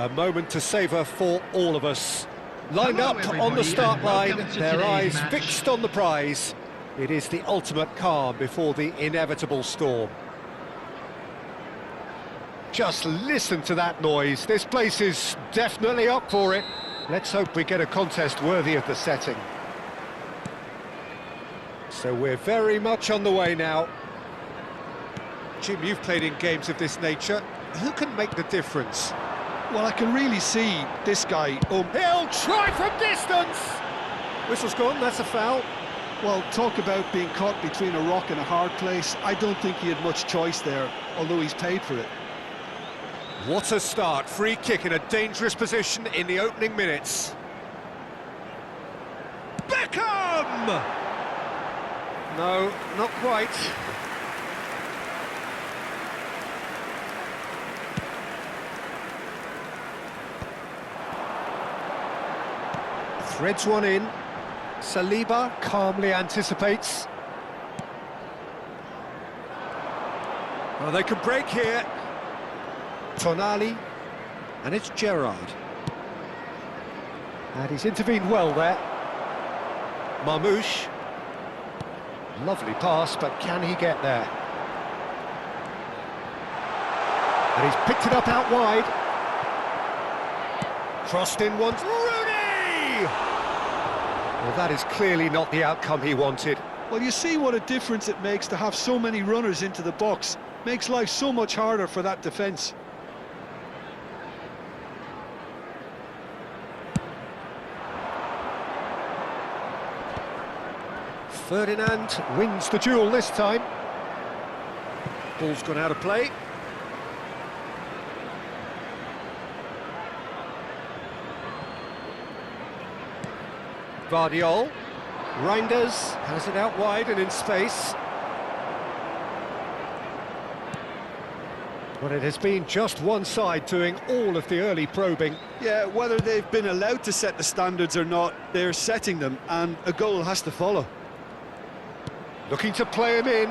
A moment to savour for all of us. Lined Hello, up on everybody, the start and line, welcome to their today's eyes match. fixed on the prize. It is the ultimate calm before the inevitable storm. Just listen to that noise. This place is definitely up for it. Let's hope we get a contest worthy of the setting. So we're very much on the way now. Jim, you've played in games of this nature. Who can make the difference? Well, I can really see this guy. He'll try from distance! Whistle's gone, that's a foul. Well, talk about being caught between a rock and a hard place. I don't think he had much choice there, although he's paid for it. What a start. Free kick in a dangerous position in the opening minutes. Beckham! No, not quite. Threads one in. Saliba calmly anticipates. Well, they can break here. Tonali, and it's Gerrard. And he's intervened well there. Marmoush. Lovely pass, but can he get there? And he's picked it up out wide. Crossed in once. Rooney! Well, that is clearly not the outcome he wanted. Well, you see what a difference it makes to have so many runners into the box. Makes life so much harder for that defence. Ferdinand wins the duel this time. Ball's gone out of play. Vardiol. Reinders has it out wide and in space. But it has been just one side doing all of the early probing. Yeah, whether they've been allowed to set the standards or not, they're setting them, and a goal has to follow. Looking to play him in.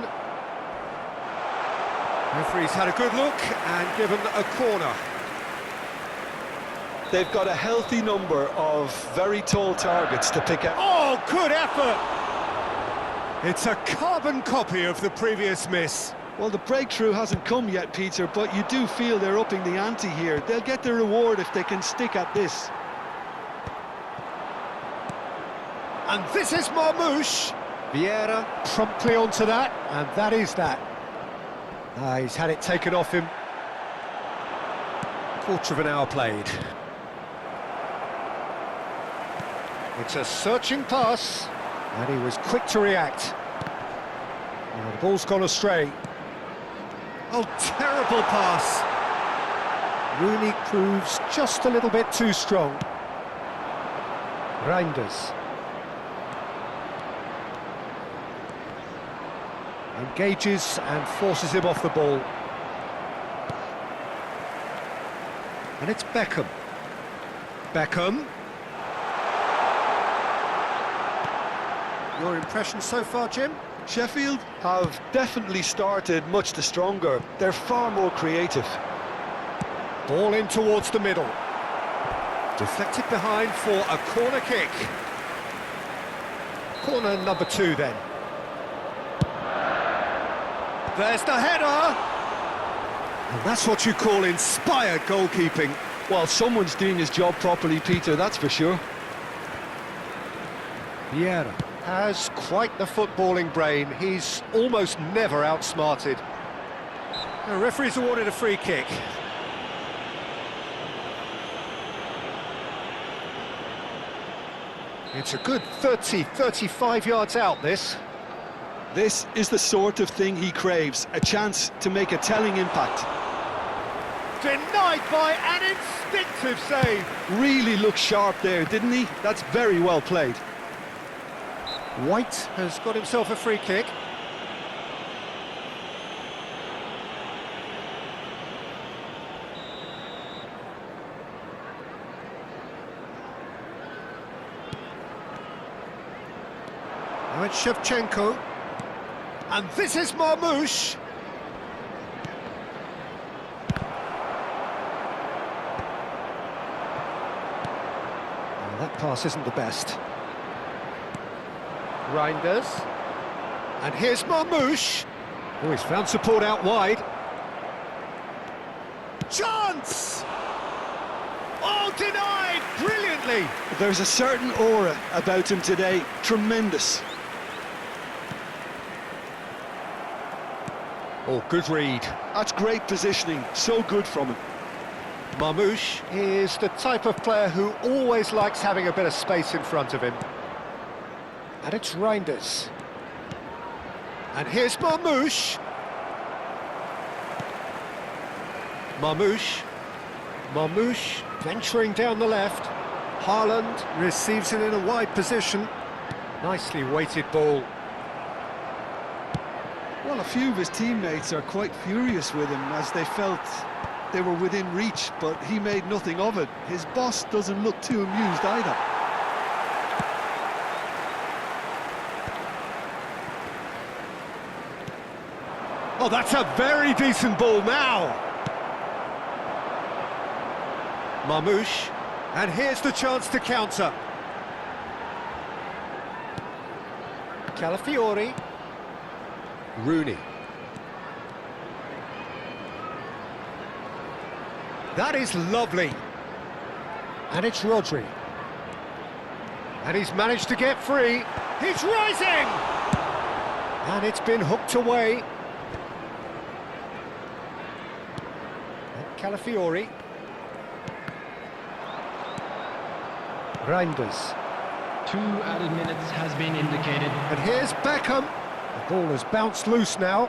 Referee's had a good look and given a corner. They've got a healthy number of very tall targets to pick out. Oh, good effort! It's a carbon copy of the previous miss. Well, the breakthrough hasn't come yet, Peter, but you do feel they're upping the ante here. They'll get the reward if they can stick at this. And this is Marmoush. Vieira promptly onto that, and that is that. He's had it taken off him. Quarter of an hour played. It's a searching pass, and he was quick to react. Oh, the ball's gone astray. Oh, terrible pass. Rooney proves just a little bit too strong. Reinders. Engages and forces him off the ball. And it's Beckham. Beckham. Your impression so far, Jim? Sheffield have definitely started much the stronger. They're far more creative. Ball in towards the middle. Deflected behind for a corner kick. Corner number 2 then. There's the header! And that's what you call inspired goalkeeping. Well, someone's doing his job properly, Peter, that's for sure. Vieira has quite the footballing brain. He's almost never outsmarted. The referee's awarded a free kick. It's a good 30-35 yards out, this. This is the sort of thing he craves, a chance to make a telling impact. Denied by an instinctive save. Really looked sharp there, didn't he? That's very well played. White has got himself a free kick. Now it's Shevchenko. And this is Marmoush. pass isn't the best. Reinders. And here's Marmoush. Oh, he's found support out wide. Chance! Oh, denied brilliantly! There's a certain aura about him today. Tremendous. Oh, good read. That's great positioning. So good from him. Marmoush is the type of player who always likes having a bit of space in front of him. And it's Reinders. And here's Marmoush. Marmoush venturing down the left. Haaland receives it in a wide position. Nicely weighted ball. Well, a few of his teammates are quite furious with him as they felt they were within reach, but he made nothing of it. His boss doesn't look too amused either. Oh, that's a very decent ball now. Marmoush, and here's the chance to counter. Calafiori. Rooney. That is lovely. And it's Rodri. And he's managed to get free. He's rising! And it's been hooked away. And Calafiori. Reinders. 2 added minutes has been indicated. And here's Beckham. The ball has bounced loose now.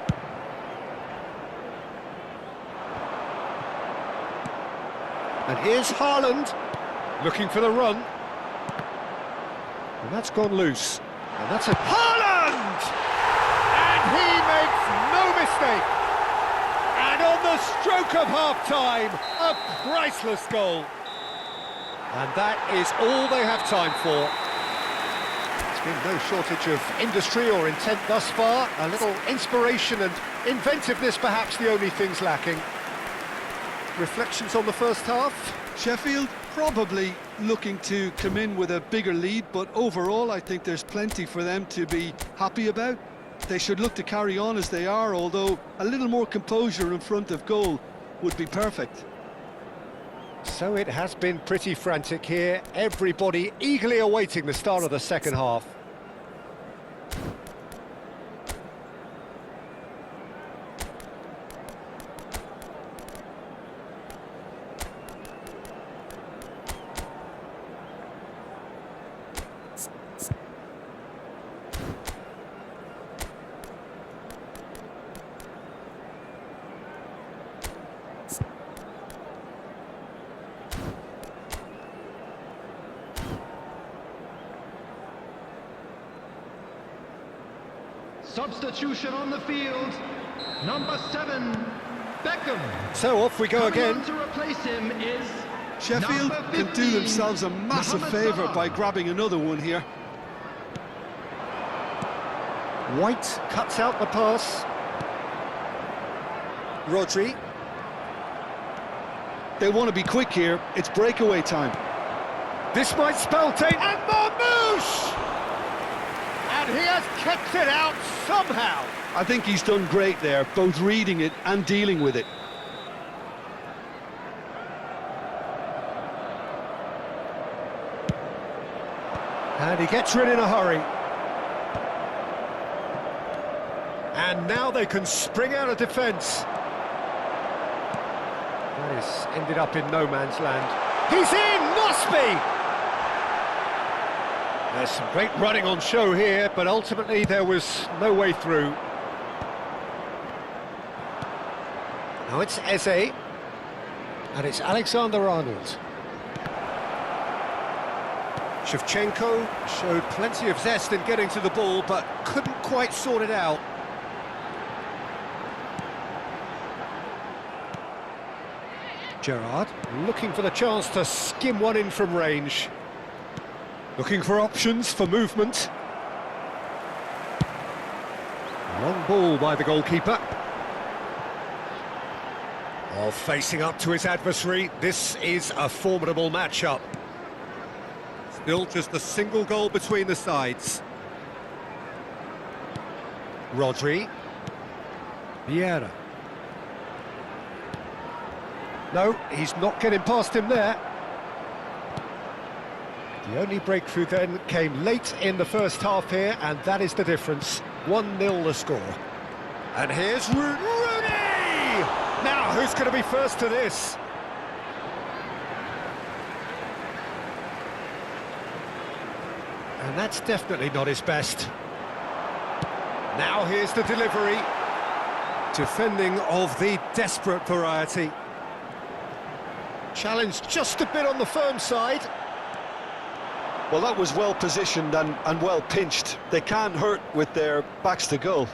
And here's Haaland, looking for the run. And that's gone loose. And that's a... Haaland! And he makes no mistake. And on the stroke of half-time, a priceless goal. And that is all they have time for. There's been no shortage of industry or intent thus far. A little inspiration and inventiveness, perhaps the only things lacking. Reflections on the first half? Sheffield probably looking to come in with a bigger lead, but overall I think there's plenty for them to be happy about. They should look to carry on as they are, although a little more composure in front of goal would be perfect. So it has been pretty frantic here. Everybody eagerly awaiting the start of the second half. Substitution on the field. Number 7, Beckham. So off we go again. Coming on to replace him is Sheffield number can 15, do themselves a massive Mohamed favour Salah. by grabbing another one here. White cuts out the pass. Rodri. They want to be quick here. It's breakaway time. This might spell danger. And Marmoush! And he has kept it out somehow. I think he's done great there, both reading it and dealing with it. And he gets rid in a hurry. And now they can spring out of defence. That is ended up in no man's land. He's in! Must be! There's some great running on show here, but ultimately there was no way through. Now it's Eze. And it's Alexander-Arnold. Shevchenko showed plenty of zest in getting to the ball, but couldn't quite sort it out. Gerrard looking for the chance to skim one in from range. Looking for options for movement. Long ball by the goalkeeper. Oh, facing up to his adversary, this is a formidable matchup. Still just a single goal between the sides. Rodri. Vieira. No, he's not getting past him there. The only breakthrough then came late in the first half here, and that is the difference. 1-0 the score. And here's Rooney! Now, who's going to be first to this? And that's definitely not his best. Now here's the delivery. Defending of the desperate variety. Challenge just a bit on the firm side. Well, that was well positioned and well pinched. They can't hurt with their backs to goal.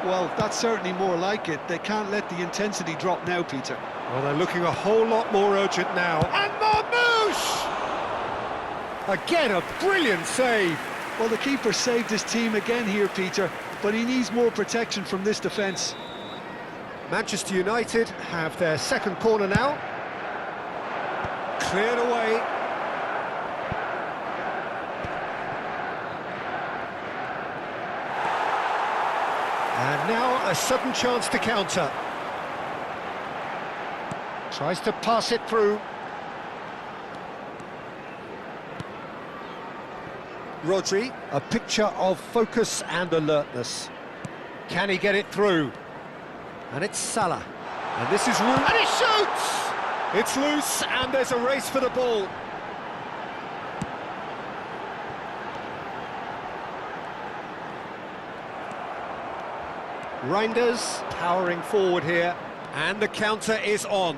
Well, that's certainly more like it. They can't let the intensity drop now, Peter. Well, they're looking a whole lot more urgent now. And Marmouche! Again, a brilliant save. Well, the keeper saved his team again here, Peter, but he needs more protection from this defence. Manchester United have their second corner now. Cleared away. And now a sudden chance to counter. Tries to pass it through. Rodri, a picture of focus and alertness. Can he get it through? And it's Salah. And this is Rooney. And he shoots! It's loose, and there's a race for the ball. Reinders powering forward here, and the counter is on.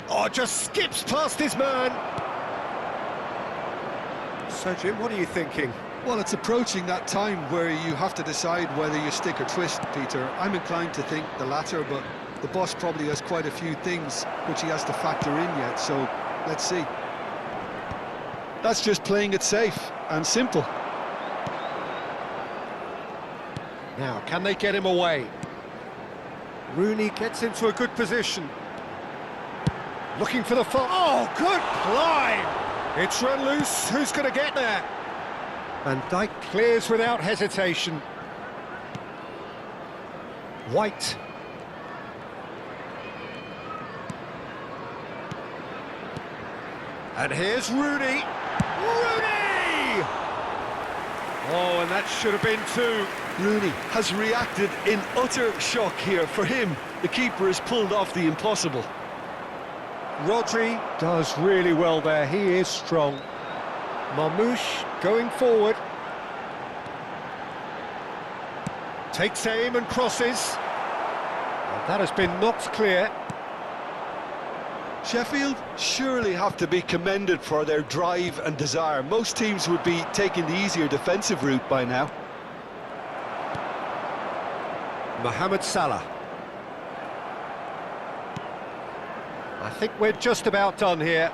Oh, just skips past his man. So, Jim, what are you thinking? Well, it's approaching that time where you have to decide whether you stick or twist, Peter. I'm inclined to think the latter, but the boss probably has quite a few things which he has to factor in yet, so let's see. That's just playing it safe and simple. Now, can they get him away? Rooney gets into a good position. Looking for the fall. Oh, good climb! It's run loose. Who's going to get there? Van Dijk clears without hesitation. White. And here's Rooney. Rooney! Oh, and that should have been two. Rooney has reacted in utter shock here. For him, the keeper has pulled off the impossible. Rodri does really well there. He is strong. Marmouche going forward. Takes aim and crosses. And that has been knocked clear. Sheffield surely have to be commended for their drive and desire. Most teams would be taking the easier defensive route by now. Mohamed Salah. I think we're just about done here.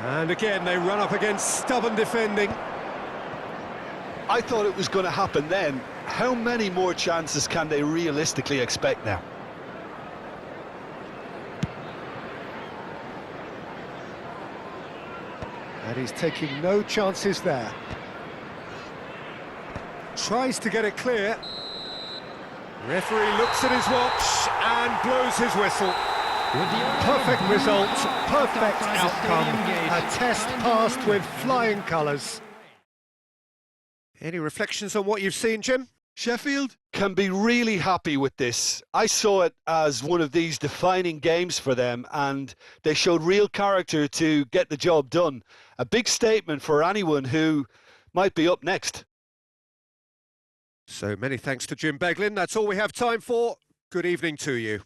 And again, they run up against stubborn defending. I thought it was going to happen then. How many more chances can they realistically expect now? And he's taking no chances there. Tries to get it clear. Referee looks at his watch and blows his whistle. Perfect result, perfect outcome. A test passed with flying colours. Any reflections on what you've seen, Jim? Sheffield can be really happy with this. I saw it as one of these defining games for them, and they showed real character to get the job done. A big statement for anyone who might be up next. So many thanks to Jim Beglin. That's all we have time for. Good evening to you.